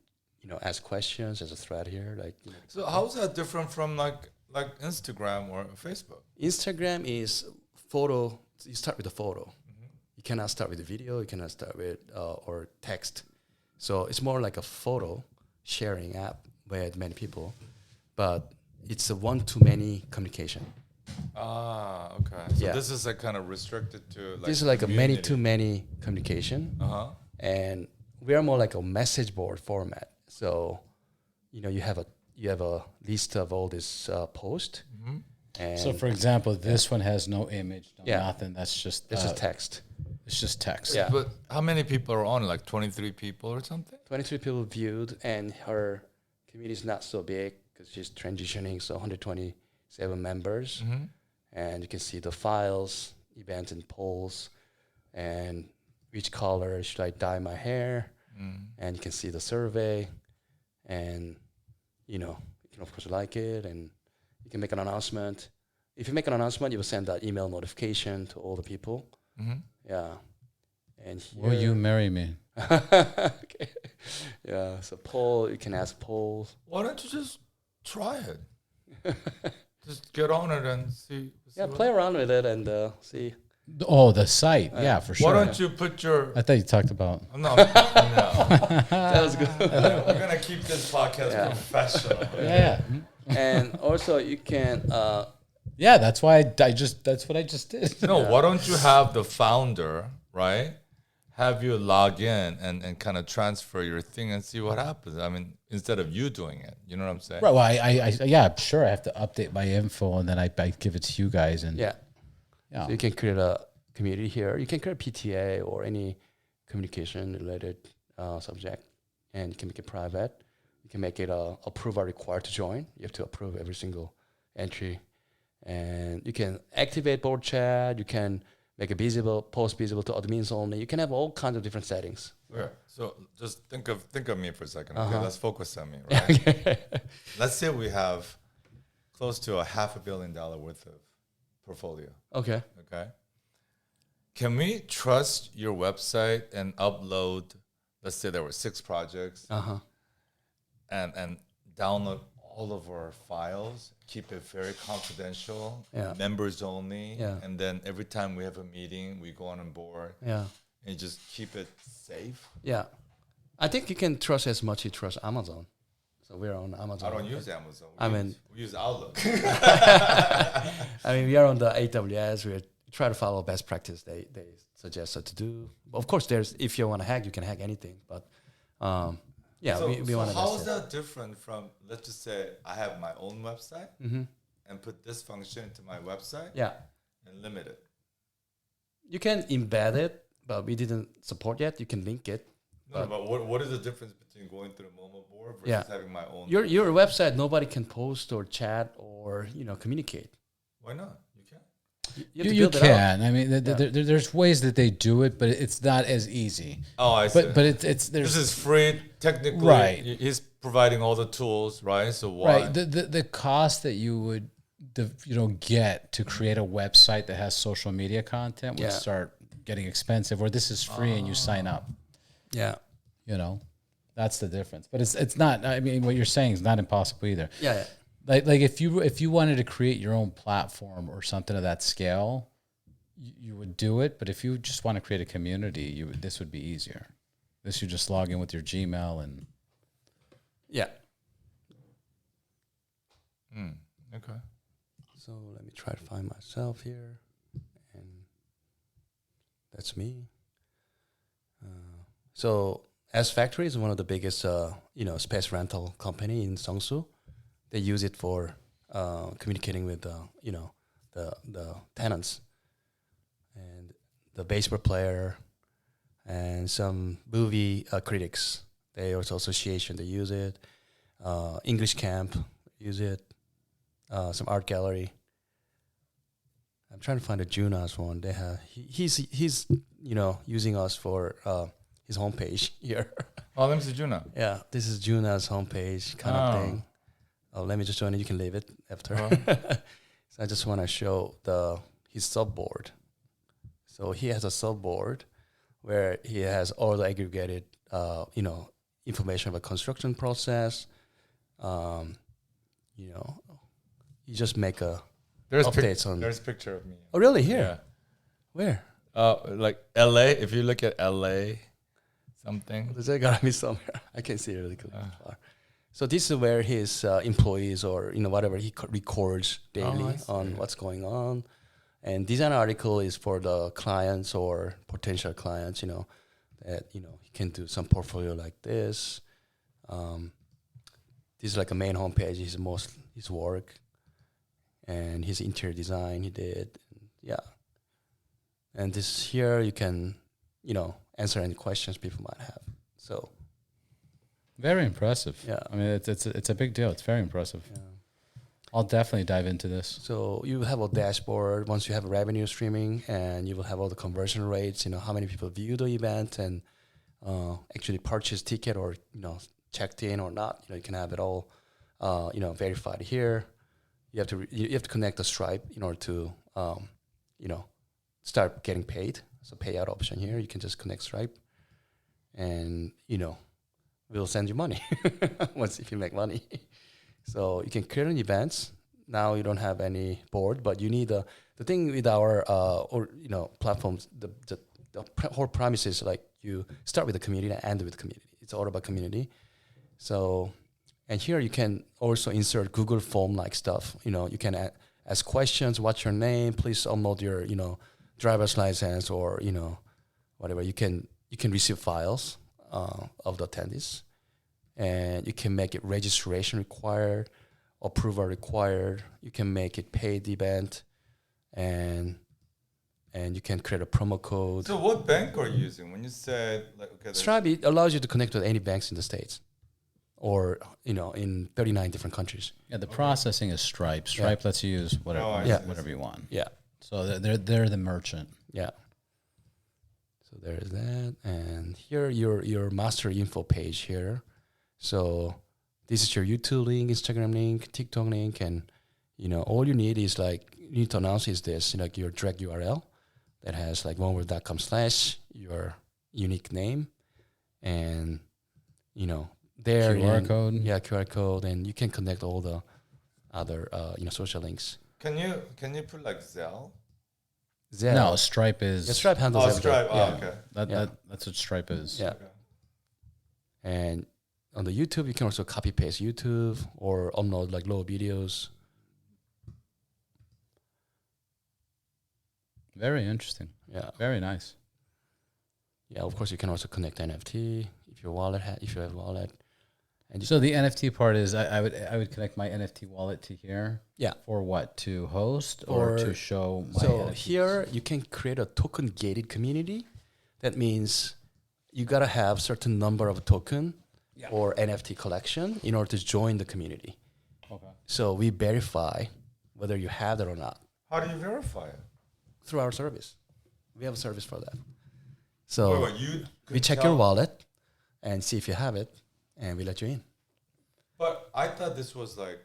ask questions. There's a thread here, like. So how's that different from like Instagram or Facebook? Instagram is photo. You start with a photo. You cannot start with a video. You cannot start with or text. So it's more like a photo sharing app with many people, but it's a one-to-many communication. Ah, okay. So Yeah. this is like kind of restricted to like. This is like a community. many-to-many communication, and we are more like a message board format. So, you have a list of all this post, and so for example, this one has no image, no Yeah. nothing. That's just this is text. it's just text. Yeah. But how many people are on? Like 23 people or something? 23 people viewed, and her community is not so big because she's transitioning, so 127 members. And you can see the files, events, and polls, and which color should I dye my hair, and you can see the survey, and you can of course like it, and you can make an announcement. If you make an announcement, you will send that email notification to all the people. Yeah, and Will you marry me? okay. Yeah, so poll, you can ask polls. Why don't you just try it? Just get on it and see. Yeah, play around with it and see. Oh, the site. Yeah, for sure. Why don't you put your? I thought you talked about. No. That was good. We're gonna keep this podcast Yeah. professional. Yeah. And also you can Yeah, that's why that's what I just did. No, why don't you have the founder, right? Have you log in and kind of transfer your thing and see what happens. I mean, instead of you doing it, you know what I'm saying? Right. Well, yeah, sure. I have to update my info and then I give it to you guys. And yeah. yeah. So you can create a community here. You can create a PTA or any communication related subject, and you can make it private. You can make it approve or required to join. You have to approve every single entry, and you can activate board chat. You can make it visible, post visible to admins only. You can have all kinds of different settings. Okay. So just think of me for a second. Okay, let's focus on me, right? Let's say we have close to $500 million worth of portfolio. Okay. Okay. Can we trust your website and upload? Let's say there were 6 projects, and download all of our files. Keep it very confidential. Yeah. Members only. Yeah. And then every time we have a meeting, we go on board. Yeah. and just keep it safe. Yeah. I think you can trust as much you trust Amazon. So we're on Amazon. I don't use Amazon. We use Outlook. I mean, we are on the AWS. We try to follow best practice they suggest us to do. Of course, if you want to hack, you can hack anything. But yeah, we want to. How is that different from, let's just say I have my own website and put this function into my website and limit it? You can embed it, but we didn't support yet. You can link it. No, but what is the difference between going through the Momo board versus having my own? Your website, nobody can post or chat or communicate. Why not? You can. You can. I mean, there's ways that they do it, but it's not as easy. Oh, I see. But it's this is free technically. Right. He's providing all the tools, right? So why? Right. The cost that you would get to create a website that has social media content would start getting expensive. Or this is free and you sign up. Yeah. That's the difference. But it's not. I mean, what you're saying is not impossible either. Yeah. Like if you wanted to create your own platform or something of that scale, you would do it. But if you just want to create a community, this would be easier. This you just log in with your Gmail and. Yeah. Okay. So let me try to find myself here, and that's me. So S Factory is one of the biggest, space rental company in Seongsu. They use it for communicating with, the tenants and the baseball player and some movie critics. They also association, they use it. English camp use it. Some art gallery. I'm trying to find a Juna's one. They have he's using us for his homepage here. Oh, let me see Juna. Yeah, this is Juna's homepage kind of thing. Oh, let me just join it. You can leave it after. So I just want to show his subboard. So he has a subboard where he has all the aggregated, information about construction process. You just make updates on. There's a picture of me. Oh, really? Here? Yeah. Where? Like LA. If you look at LA, something. There's gotta be somewhere. I can see it really good. So this is where his employees or whatever he records daily on what's going on, and design article is for the clients or potential clients. That he can do some portfolio like this. This is like a main homepage. His work, and his interior design he did. Yeah. And this here you can, answer any questions people might have. So. Very impressive. Yeah. I mean, it's a big deal. It's very impressive. Yeah. I'll definitely dive into this. So you have a dashboard once you have revenue streaming, and you will have all the conversion rates, how many people view the event and actually purchase ticket or, checked in or not. You can have it all, verified here. You have to connect the Stripe in order to, start getting paid. So payout option here, you can just connect Stripe, and we'll send you money once if you make money. So you can create an events. Now you don't have any board, but you need the thing with our platforms. The whole premise is like you start with the community and end with the community. It's all about community. So, and here you can also insert Google form like stuff. You can ask questions. What's your name? Please upload your driver's license or whatever. You can receive files of the attendees, and you can make it registration required, approval required. You can make it paid event, and you can create a promo code. So what bank are you using when you said Stripe? It allows you to connect with any banks in the States, or in 39 different countries. Yeah, the processing is Stripe. Stripe lets you use whatever you want. Yeah. So they're the merchant. Yeah. So there's that, and here your master info page here. So this is your YouTube link, Instagram link, TikTok link, and all you need is you need to announce is this, your direct URL that has oneword.com/ your unique name, and there QR code. Yeah, QR code, and you can connect all the other social links. Can you put Zelle? Zelle. No, Stripe is. Yeah, Stripe handles Oh, everything. Stripe. Oh, Yeah. okay. That's what Stripe is. Yeah. Okay. And on the YouTube, you can also copy paste YouTube or upload like low videos. Very interesting. Yeah. Very nice. Yeah. Of course, you can also connect NFT if your wallet if you have a wallet. And So the NFT part is I would connect my NFT wallet to here. Yeah. For what? To host or to show my So NFTs? here you can create a token gated community. That means you gotta have certain number of token or NFT collection in order to join the community. Okay. So we verify whether you have it or not How do you verify it? through our service. We have a service for that. So Wait, you we check your wallet and see if you have it, and we let you in. But I thought this was like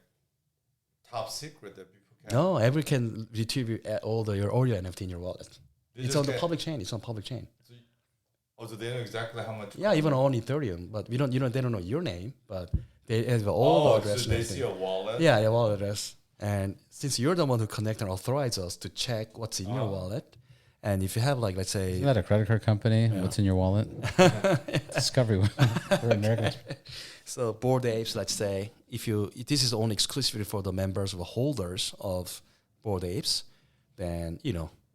top secret that people can't. No, everyone can retrieve all your NFT in your wallet. They It's just on the can't- public chain. It's on public chain. So they know exactly how much. Yeah, even on Ethereum, but they don't know your name, but they have all the Oh, address. so and they see everything. a wallet. Yeah, your wallet address. And since you're the one who connect and authorize us to check what's in your wallet, and if you have like, let's say, Isn't that a credit card company? What's in your wallet? Discovery. We're Americans. so Bored Apes, let's say, if this is only exclusively for the members or holders of Bored Apes, then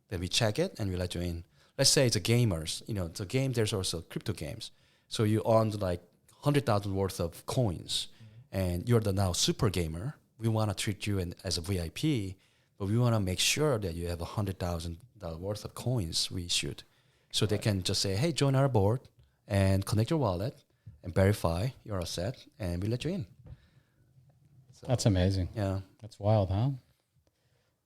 then we check it and we let you in. Let's say it's a gamers. It's a game. There's also crypto games. So you earn like 100,000 worth of coins, and you're the now super gamer. We want to treat you as a VIP, but we want to make sure that you have $100,000 worth of coins we issued. So they can just say, hey, join our board and connect your wallet and verify you're all set, and we let you in. So, That's amazing. yeah. That's wild, huh?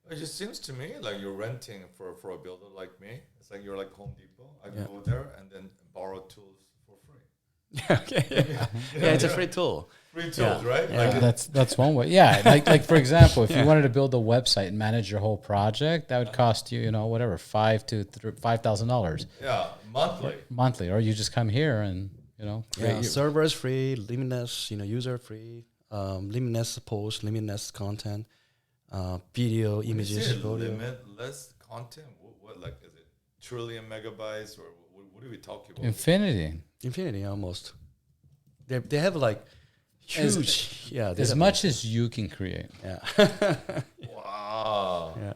It just seems to me like you're renting for a builder like me. It's like you're like Home Depot. I Yeah. go there and then borrow tools for free. Yeah, it's a free tool. Free tools, Yeah. right? Yeah. Like That's one way. Yeah, like for example, if you wanted to build a website and manage your whole project, that would cost you, whatever, $5,000 yeah, monthly. monthly, or you just come here and create your, Server is free, limitless, user free, limitless post, limitless content, video, When you images, say audio. limitless content. What like is it trillion megabytes or what are we talking about? infinity. Almost. They have like huge, As much as you can create. Yeah. Wow. Yeah.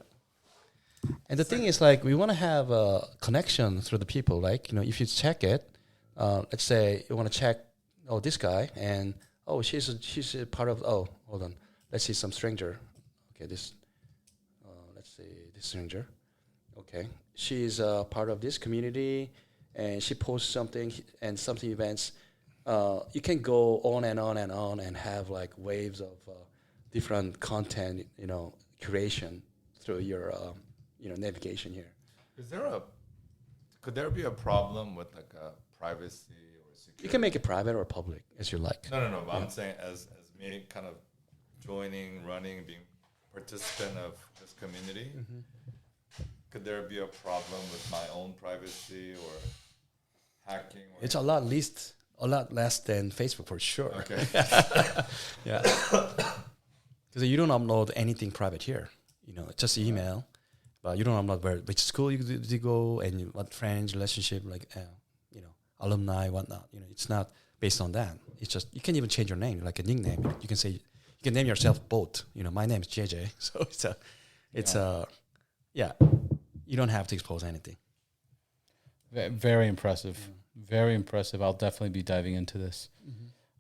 And the thing is, like, we want to have a connection through the people. Like, if you check it, let's say you want to check, this guy, and she's a part of. Oh, hold on, let's see some stranger. Okay, let's see this stranger. Okay, she's part of this community, and she posts something and something events. You can go on and on and on and have like waves of different content, curation through your navigation here. Could there be a problem with like a privacy or security? You can make it private or public as you like. No. But I'm saying as me kind of joining, running, being participant of this community, could there be a problem with my own privacy or hacking? Or It's a lot less than Facebook for sure. okay. Yeah. Because you don't upload anything private here. It's just email, but you don't upload which school you go and what friends, relationship, like, alumni, whatnot. It's not based on that. It's just, you can even change your name, like a nickname. You can say, you can name yourself both. My name is JJ. So you don't have to expose anything. Very impressive. Very impressive. I'll definitely be diving into this.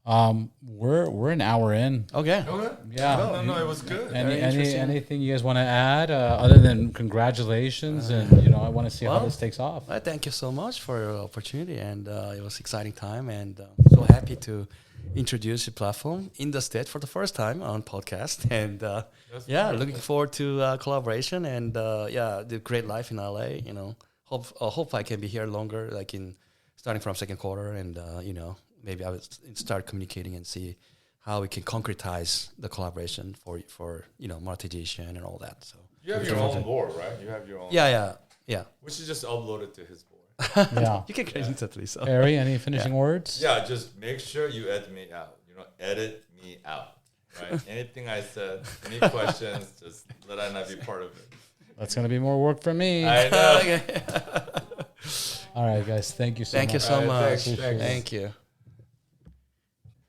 We're an hour in. Okay. Okay. Yeah. No, it was good. Anything you guys want to add other than congratulations and I want to see how this takes off. Well, thank you so much for your opportunity, and it was exciting time, and so happy to introduce your platform in the state for the first time on podcast, and looking forward to collaboration and the great life in LA. Hope I can be here longer, like starting from second quarter, and maybe I will start communicating and see how we can concretize the collaboration for monetization and all that. So You have your own board, right? You have your own. Yeah. We should just upload it to his board. Yeah. You can create instantly. So Perri, any finishing words? Yeah, just make sure you edit me out. Edit me out. Right? Anything I said, any questions, just let I not be part of it. That's gonna be more work for me. I know. Okay. All right, guys. Thank you so much. Thank you so All right, much. thanks. Thank you.